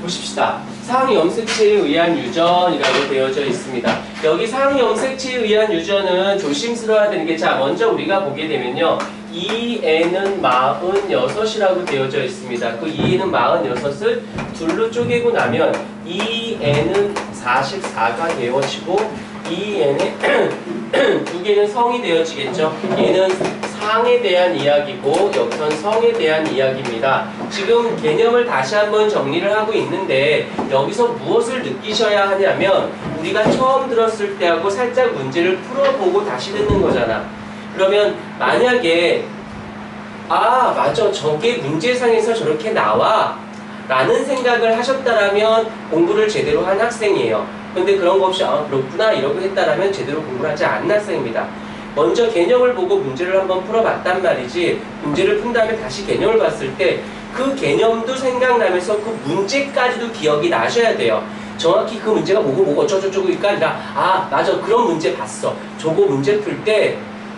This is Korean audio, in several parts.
보십시다. 상염색체에 의한 유전이라고 되어져 있습니다. 여기 상염색체에 의한 유전은 조심스러워야 되는 게, 자, 먼저 우리가 보게 되면요. 2N은 46이라고 되어져 있습니다. 그 2N은 46을 둘로 쪼개고 나면 2N은 44가 되어지고 2N의 두 개는 성이 되어지겠죠. 얘는 상에 대한 이야기고 여기선 성에 대한 이야기입니다. 지금 개념을 다시 한번 정리를 하고 있는데 여기서 무엇을 느끼셔야 하냐면 우리가 처음 들었을 때하고 살짝 문제를 풀어보고 다시 듣는 거잖아. 그러면 만약에 아 맞아 저게 문제상에서 저렇게 나와 라는 생각을 하셨다라면 공부를 제대로 한 학생이에요. 근데 그런 거 없이 아 그렇구나 이러고 했다라면 제대로 공부를 하지 않은 학생입니다. 먼저 개념을 보고 문제를 한번 풀어봤단 말이지, 문제를 푼 다음에 다시 개념을 봤을 때 그 개념도 생각나면서 그 문제까지도 기억이 나셔야 돼요. 정확히 그 문제가 뭐고 어쩌고저쩌고가 아니라 아 맞아 그런 문제 봤어. 저거 문제 풀 때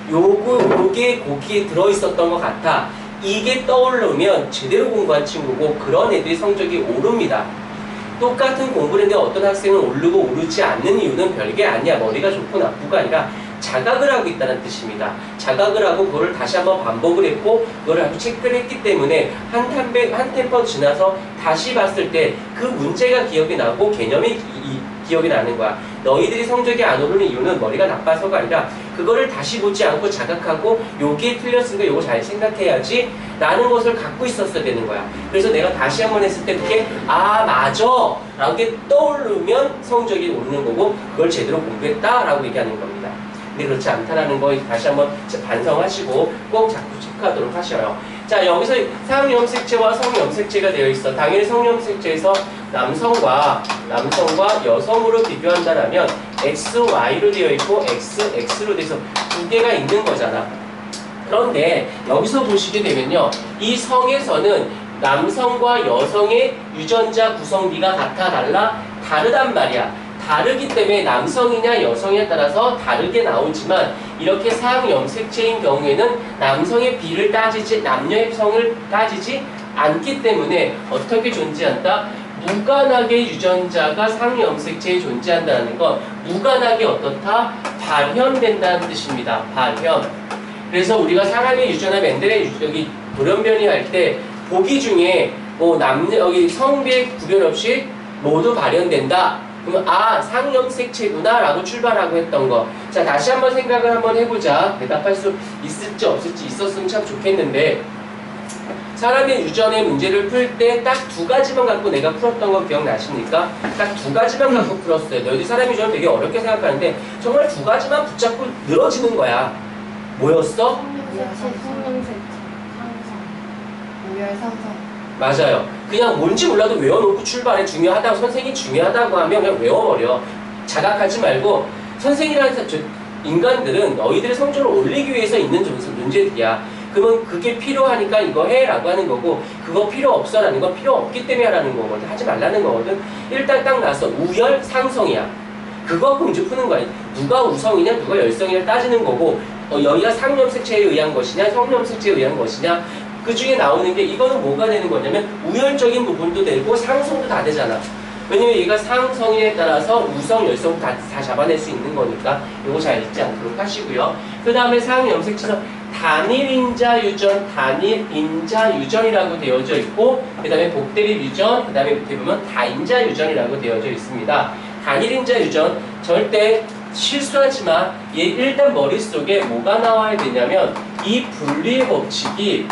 요게 거기에 들어있었던 것 같아. 이게 떠오르면 제대로 공부한 친구고 그런 애들이 성적이 오릅니다. 똑같은 공부를 했는데 어떤 학생은 오르고 오르지 않는 이유는 별게 아니야. 머리가 좋고 나쁘가 아니라 자각을 하고 있다는 뜻입니다. 자각을 하고 그거를 다시 한번 반복을 했고 그거를 아주 체크를 했기 때문에 한 템포 지나서 다시 봤을 때 그 문제가 기억이 나고 개념이 기억이 나는 거야. 너희들이 성적이 안 오르는 이유는 머리가 나빠서가 아니라 그거를 다시 보지 않고 자각하고 요게 틀렸으니까 요거 잘 생각해야지 라는 것을 갖고 있었어야 되는 거야. 그래서 내가 다시 한번 했을 때 그게 아 맞아 라고 게 떠오르면 성적이 오르는 거고 그걸 제대로 공부했다 라고 얘기하는 겁니다. 근데 그렇지 않다라는 거 다시 한번 반성하시고 꼭 자꾸 체크하도록 하셔요. 자, 여기서 상염색체와 성염색체가 되어 있어. 당연히 성염색체에서 남성과 여성으로 비교한다면 XY로 되어 있고 XX,X로 돼서 두 개가 있는 거잖아. 그런데 여기서 보시게 되면요. 이 성에서는 남성과 여성의 유전자 구성비가 같아 달라 다르단 말이야. 다르기 때문에 남성이냐 여성에 따라서 다르게 나오지만 이렇게 상염색체인 경우에는 남성의 비를 따지지 남녀의 성을 따지지 않기 때문에 어떻게 존재한다? 무관하게 유전자가 상염색체에 존재한다는 건 무관하게 어떻다? 발현된다는 뜻입니다. 발현. 그래서 우리가 사람의 유전화 멘델의 여기 돌연변이 할 때 보기 중에 뭐 남녀 여기 성별 구별 없이 모두 발현된다. 그러면 아 상염색체구나 라고 출발하고 했던 거. 자 다시 한번 생각을 한번 해보자. 대답할 수 있을지 없을지 있었으면 참 좋겠는데 사람의 유전의 문제를 풀 때 딱 두 가지만 갖고 내가 풀었던 거 기억나십니까? 딱 두 가지만 갖고 풀었어요. 너희들 사람의 유전을 되게 어렵게 생각하는데 정말 두 가지만 붙잡고 늘어지는 거야. 뭐였어? 성염색체, 상성, 우열 상성. 맞아요. 그냥 뭔지 몰라도 외워놓고 출발해. 중요하다고 선생님이 중요하다고 하면 그냥 외워버려. 자각하지 말고 선생이라는 인간들은 너희들의 성적을 올리기 위해서 있는 존재들이야. 그러면 그게 필요하니까 이거 해 라고 하는 거고 그거 필요 없어 라는 건 필요 없기 때문에 하라는 거거든. 하지 말라는 거거든. 일단 딱 나왔어. 우열 상성이야. 그거 문제 푸는 거야. 누가 우성이냐 누가 열성이냐 따지는 거고 여기가 상염색체에 의한 것이냐 성염색체에 의한 것이냐 그 중에 나오는 게 이거는 뭐가 되는 거냐면 우열적인 부분도 되고 상성도 다 되잖아. 왜냐면 얘가 상성에 따라서 우성, 열성 다 잡아낼 수 있는 거니까 이거 잘 잊지 않도록 하시고요. 그 다음에 상염색체에서 단일인자 유전이라고 되어져 있고 그 다음에 복대립 유전, 그 다음에 밑에 보면 다인자 유전이라고 되어져 있습니다. 단일인자 유전 절대 실수하지 마. 얘 일단 머릿속에 뭐가 나와야 되냐면 이 분리의 법칙이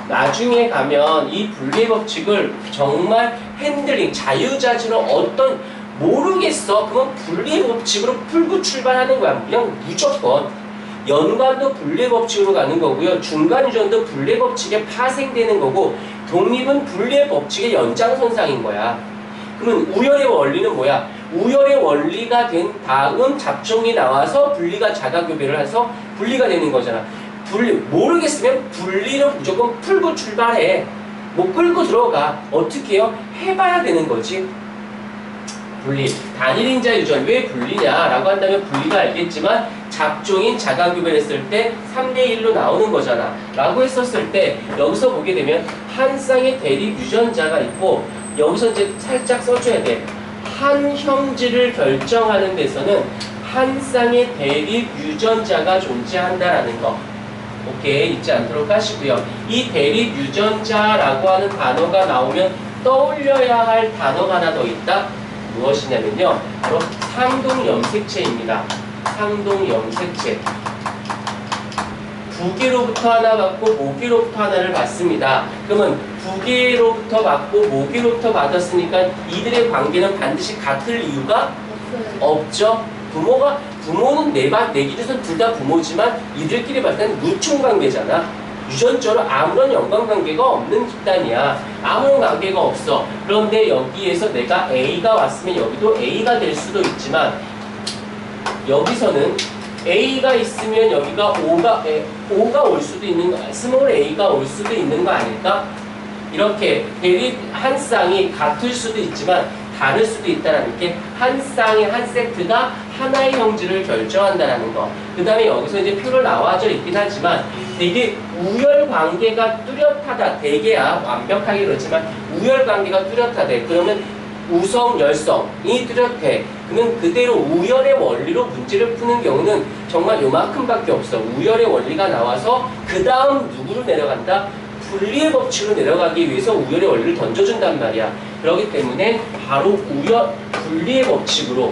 나중에 가면 이 분리의 법칙을 정말 핸들링, 자유자재로 어떤 모르겠어. 그건 분리의 법칙으로 풀고 출발하는 거야. 그냥 무조건. 연관도 분리의 법칙으로 가는 거고요. 중간 유전도 분리의 법칙에 파생되는 거고 독립은 분리의 법칙의 연장선상인 거야. 그러면 우열의 원리는 뭐야? 우열의 원리가 된 다음 잡종이 나와서 분리가 자가교배를 해서 분리가 되는 거잖아. 모르겠으면 분리를 무조건 풀고 출발해. 뭐 끌고 들어가. 어떻게 해요? 해봐야 되는 거지. 분리. 단일인자 유전 왜 분리냐라고 한다면 분리가 알겠지만 잡종인 자가교배를 했을 때 3대1로 나오는 거잖아. 라고 했었을 때 여기서 보게 되면 한 쌍의 대립 유전자가 있고 여기서 이제 살짝 써줘야 돼. 한 형질을 결정하는 데서는 한 쌍의 대립 유전자가 존재한다라는 거. 오케이, 잊지 않도록 하시고요. 이 대립 유전자라고 하는 단어가 나오면 떠올려야 할 단어가 하나 더 있다. 무엇이냐면요, 바로 상동염색체입니다. 상동염색체. 부계로부터 하나 받고 모계로부터 하나를 받습니다. 그러면 부계로부터 받고 모계로부터 받았으니까 이들의 관계는 반드시 같을 이유가 없죠. 부모는 내 기준에서는 둘 다 부모지만 이들끼리 봤을 때는 무총관계잖아. 유전적으로 아무런 연관관계가 없는 집단이야. 아무런 관계가 없어. 그런데 여기에서 내가 A가 왔으면 여기도 A가 될 수도 있지만 여기서는 A가 있으면 여기가 O가 올 수도 있는 거, 스몰 A가 올 수도 있는 거 아닐까? 이렇게 대립 한 쌍이 같을 수도 있지만 다를 수도 있다는 게 한 쌍의 한 세트가 하나의 형질을 결정한다는 거. 그 다음에 여기서 이제 표로 나와져 있긴 하지만 되게 우열 관계가 뚜렷하다. 대개야 완벽하게 그렇지만 우열 관계가 뚜렷하대. 그러면 우성, 열성이 뚜렷해. 그러면 그대로 우열의 원리로 문제를 푸는 경우는 정말 요만큼밖에 없어. 우열의 원리가 나와서 그 다음 누구로 내려간다? 분리의 법칙으로 내려가기 위해서 우열의 원리를 던져준단 말이야. 그렇기 때문에 바로 분리의 법칙으로,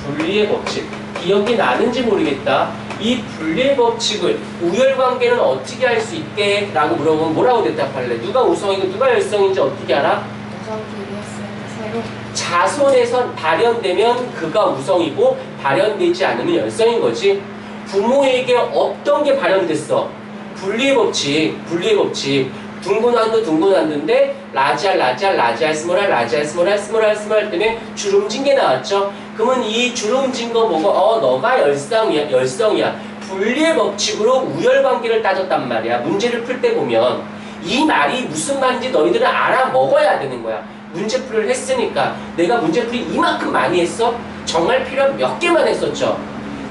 분리의 법칙. 기억이 나는지 모르겠다. 이 분리의 법칙을 우열 관계는 어떻게 할 수 있게? 라고 물어보면 뭐라고 대답할래? 누가 우성이고 누가 열성인지 어떻게 알아? 우성끼리 했을 때 새로 자손에서 발현되면 그가 우성이고 발현되지 않으면 열성인 거지. 부모에게 어떤 게 발현됐어? 분리의 법칙, 분리의 법칙. 둥근한두인데 라지알, 스몰알, 스몰알 때문에 주름진 게 나왔죠. 그러면 이 주름진 거 보고 너가 열성이야. 분리의 법칙으로 우열 관계를 따졌단 말이야. 문제를 풀 때 보면 이 말이 무슨 말인지 너희들은 알아먹어야 되는 거야. 문제풀이를 했으니까 내가 문제풀이 이만큼 많이 했어? 정말 필요한 몇 개만 했었죠.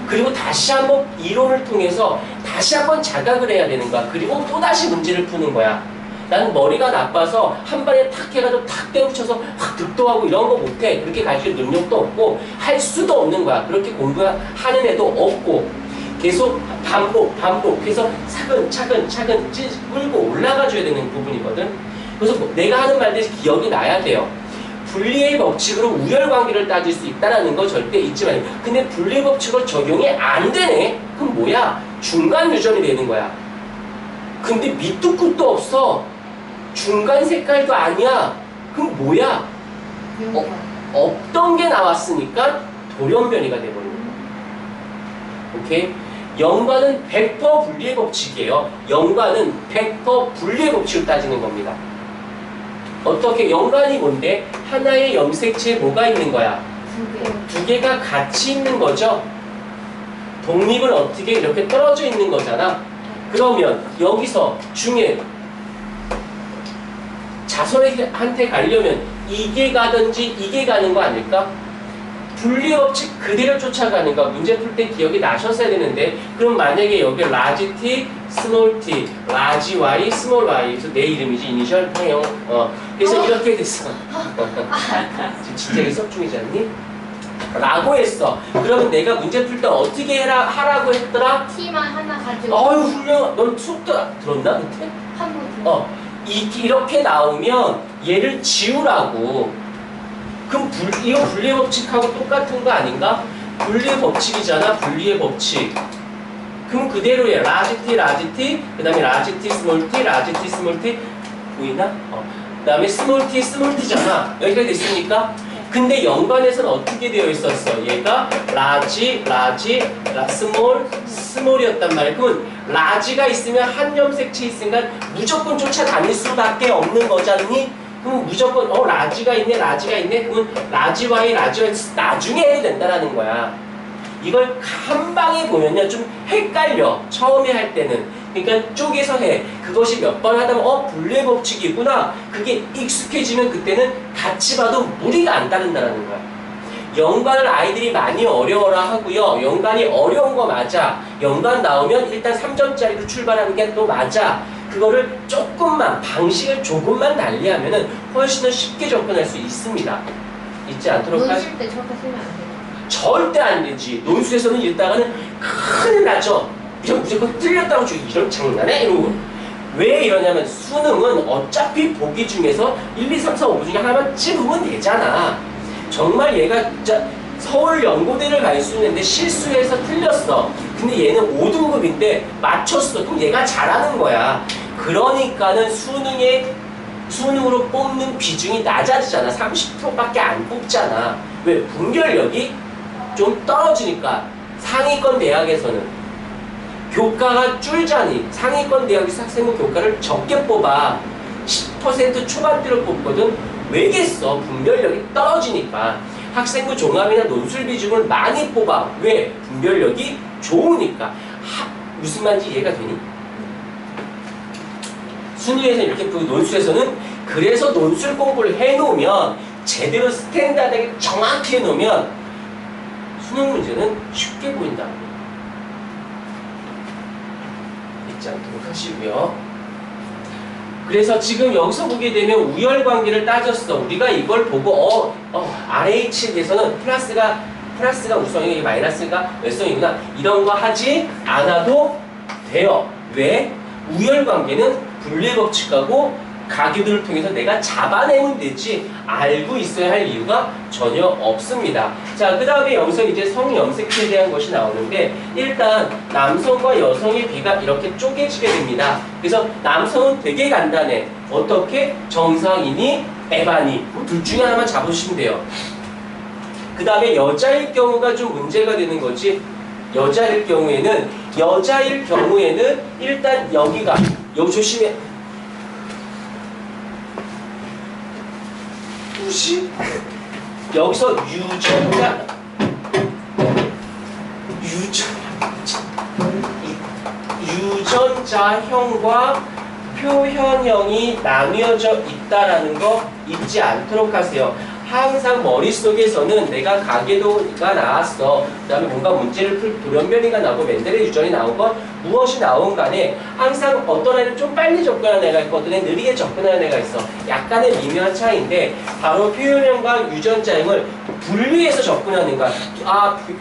그리고 다시 한번 이론을 통해서 다시 한번 자각을 해야 되는 거야. 그리고 또다시 문제를 푸는 거야. 나는 머리가 나빠서 한 번에 탁 해가지고 탁 때려쳐서 확 득도하고 이런 거 못해. 그렇게 가르칠 능력도 없고 할 수도 없는 거야. 그렇게 공부하는 애도 없고 계속 반복해서 차근 끌고 올라가줘야 되는 부분이거든. 그래서 내가 하는 말들이 기억이 나야 돼요. 분리의 법칙으로 우열 관계를 따질 수 있다는 거 절대 잊지 마요. 근데 분리의 법칙을 적용이 안 되네? 그럼 뭐야? 중간 유전이 되는 거야. 근데 밑도 끝도 없어. 중간 색깔도 아니야. 그럼 뭐야? 없던 게 나왔으니까 돌연변이가 돼버리는 거야. 오케이? 연관은 100% 분리의 법칙이에요. 연관은 100% 분리의 법칙을 따지는 겁니다. 어떻게? 연관이 뭔데? 하나의 염색체에 뭐가 있는 거야? 두 개가 같이 있는 거죠? 독립은 어떻게 이렇게 떨어져 있는 거잖아. 그러면 여기서 중에 자손한테 가려면 이게 가든지 이게 가는 거 아닐까? 분리의 법칙 그대로 쫓아가는 거. 문제 풀 때 기억이 나셨어야 되는데, 그럼 만약에 여기 라지 t, 스몰 t, 라지 y, 스몰 y. 그래서 내 이름이지, 이니셜 해요. 그래서 이렇게 됐어. 지금 진짜 수업 중이지 않니? 라고 했어. 그러면 내가 문제 풀 때 어떻게 하라고 했더라? T만 하나 가지고 어휴, 훌륭. 넌 수업도 들었나? 그때? 한번 이렇게 나오면 얘를 지우라고. 그럼 이거 분리의 법칙하고 똑같은 거 아닌가? 분리의 법칙이잖아. 분리의 법칙. 그럼 그대로 해. 라지 t, 그 다음에 라지 t, 스몰 t 보이나? 그 다음에 스몰 t잖아. 여기까지 됐습니까? 근데 연관에서는 어떻게 되어 있었어? 얘가 스몰이었단 말이야. 그러면 라지가 있으면 한 염색체 있으니까 무조건 쫓아다닐 수밖에 없는 거잖니? 그럼 무조건 라지가 있네. 그러면 라지 y 나중에 해도 된다라는 거야. 이걸 한 방에 보면요 좀 헷갈려. 처음에 할 때는. 그러니까 쪼개서 해. 그것이 몇 번 하다 보면 분리의 법칙이구나. 그게 익숙해지면 그때는 같이 봐도 무리가 안 따른다는 거야. 연관을 아이들이 많이 어려워라 하고요. 연관이 어려운 거 맞아. 연관 나오면 일단 3점짜리로 출발하는 게 또 맞아. 그거를 조금만 방식을 조금만 달리하면은 훨씬 더 쉽게 접근할 수 있습니다. 잊지 않도록 눈 쉴 때 저렇게 쓰면 안 돼요. 절대 안 되지. 논술에서는 읽다가는 큰일 나죠. 이런 무조건 틀렸다고 저 이런 장난해? 이러고. 왜 이러냐면 수능은 어차피 보기 중에서 1, 2, 3, 4, 5 중에 하나만 찝으면 되잖아. 정말 얘가 진짜 서울 연고대를 갈 수 있는데 실수해서 틀렸어. 근데 얘는 5등급인데 맞췄어. 그럼 얘가 잘하는 거야. 그러니까는 수능으로 뽑는 비중이 낮아지잖아. 30%밖에 안 뽑잖아. 왜? 분별력이 좀 떨어지니까. 상위권 대학에서는 교과가 줄자니 상위권 대학에서 학생부 교과를 적게 뽑아 10% 초반대로 뽑거든. 왜겠어? 분별력이 떨어지니까. 학생부 종합이나 논술 비중을 많이 뽑아. 왜? 분별력이 좋으니까. 무슨 말인지 이해가 되니? 순위에서 이렇게 보고 논술에서는 그래서 논술 공부를 해놓으면 제대로 스탠다드하게 정확히 해놓으면 수능 문제는 쉽게 보인다. 잊지 않도록 하시고요. 그래서 지금 여기서 보게 되면 우열관계를 따졌어. 우리가 이걸 보고 RH에 대해서는 플러스가 우성이고 마이너스가 열성이구나. 이런 거 하지 않아도 돼요. 왜? 우열관계는 분리법칙하고 가교들을 통해서 내가 잡아내면 되지 알고 있어야 할 이유가 전혀 없습니다. 자, 그 다음에 여기서 이제 성염색체에 대한 것이 나오는데 일단 남성과 여성의 비가 이렇게 쪼개지게 됩니다. 그래서 남성은 되게 간단해. 어떻게? 정상이니 에바니 둘 중에 하나만 잡으시면 돼요. 그 다음에 여자일 경우가 좀 문제가 되는 거지. 여자일 경우에는 일단 여기 조심해. 여기서 유전자형과 표현형이 나뉘어져 있다라는 거 잊지 않도록 하세요. 항상 머릿속에서는 내가 가계도가 나왔어. 그 다음에 뭔가 문제를 풀 돌연변이가 나오고 멘델의 유전이 나오건 무엇이 나온 간에 항상 어떤 애는 좀 빨리 접근하는 애가 있고 어떤 애는 느리게 접근하는 애가 있어. 약간의 미묘한 차이인데 바로 표현형과 유전자형을 분리해서 접근하는 거야.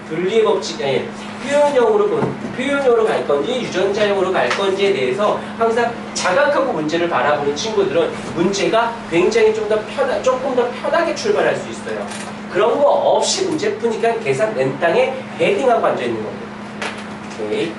분리의 법칙이 아니에요. 표현형으로 갈 건지 유전자형으로 갈 건지에 대해서 항상 자각하고 문제를 바라보는 친구들은 문제가 굉장히 조금 더 편하게 출발할 수 있어요. 그런 거 없이 문제 푸니까 계산 맨 땅에 헤딩하고 앉아있는 겁니다. 오케이.